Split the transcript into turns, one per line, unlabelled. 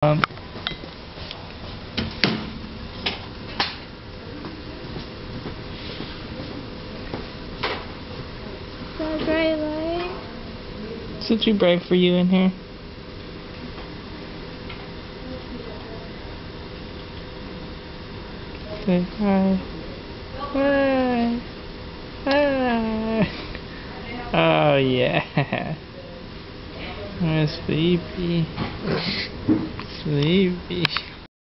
Is
that bright light?
it too bright for you in here? Say hi. Hi. Hi. Oh yeah. I'm sleepy. Sleepy.